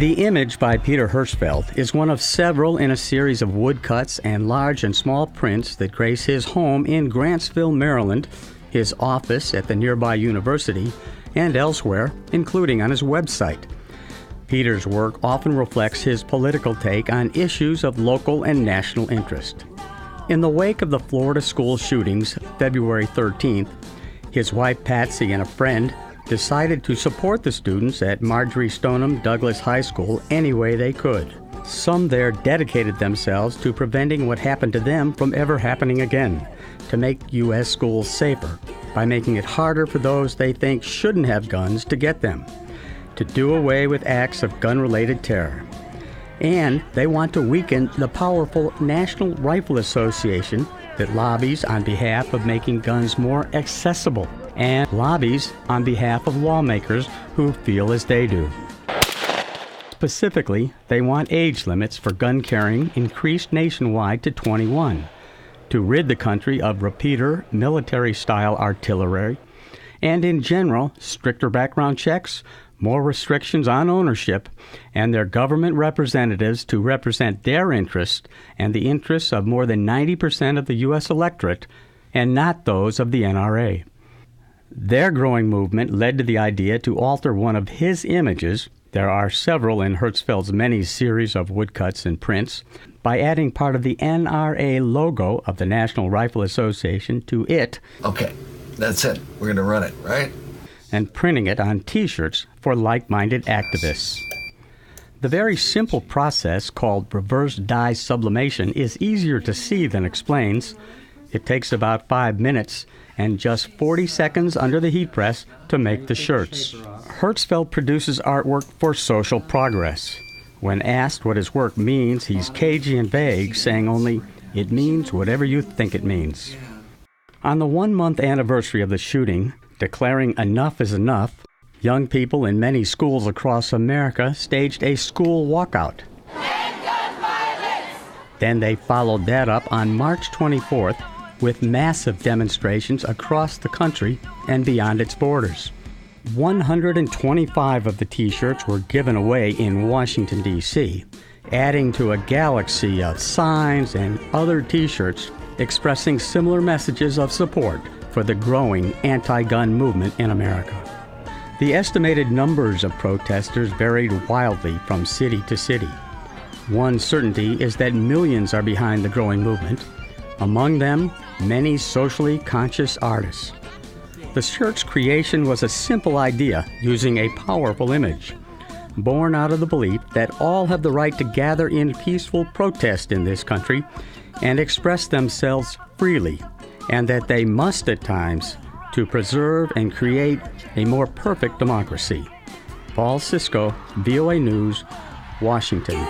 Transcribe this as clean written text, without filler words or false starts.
The image by Peter Hirschfeld is one of several in a series of woodcuts and large and small prints that grace his home in Grantsville, Maryland, his office at the nearby university, and elsewhere, including on his website. Peter's work often reflects his political take on issues of local and national interest. In the wake of the Florida school shootings, February 13th, his wife Patsy and a friend decided to support the students at Marjory Stoneman Douglas High School any way they could. Some there dedicated themselves to preventing what happened to them from ever happening again, to make U.S. schools safer by making it harder for those they think shouldn't have guns to get them, to do away with acts of gun-related terror. And they want to weaken the powerful National Rifle Association that lobbies on behalf of making guns more accessible and lobbies on behalf of lawmakers who feel as they do. Specifically, they want age limits for gun carrying increased nationwide to 21, to rid the country of repeater military-style artillery, and in general, stricter background checks, more restrictions on ownership, and their government representatives to represent their interests and the interests of more than 90% of the U.S. electorate, and not those of the N.R.A. Their growing movement led to the idea to alter one of his images — there are several in Hirschfeld's many series of woodcuts and prints — by adding part of the N.R.A. logo of the National Rifle Association to it. Okay, that's it. We're going to run it, right? And printing it on T-shirts for like-minded activists. The very simple process called reverse dye sublimation is easier to see than explains. It takes about 5 minutes and just 40 seconds under the heat press to make the shirts. Hirschfeld produces artwork for social progress. When asked what his work means, he's cagey and vague, saying only, "It means whatever you think it means." On the 1-month anniversary of the shooting, declaring enough is enough, young people in many schools across America staged a school walkout. End gun violence! Then they followed that up on March 24th with massive demonstrations across the country and beyond its borders. 125 of the T-shirts were given away in Washington, D.C., adding to a galaxy of signs and other T-shirts expressing similar messages of support for the growing anti-gun movement in America. The estimated numbers of protesters varied wildly from city to city. One certainty is that millions are behind the growing movement, among them many socially conscious artists. The shirt's creation was a simple idea using a powerful image, born out of the belief that all have the right to gather in peaceful protest in this country and express themselves freely, and that they must at times to preserve and create a more perfect democracy. Paul Sisco, VOA News, Washington.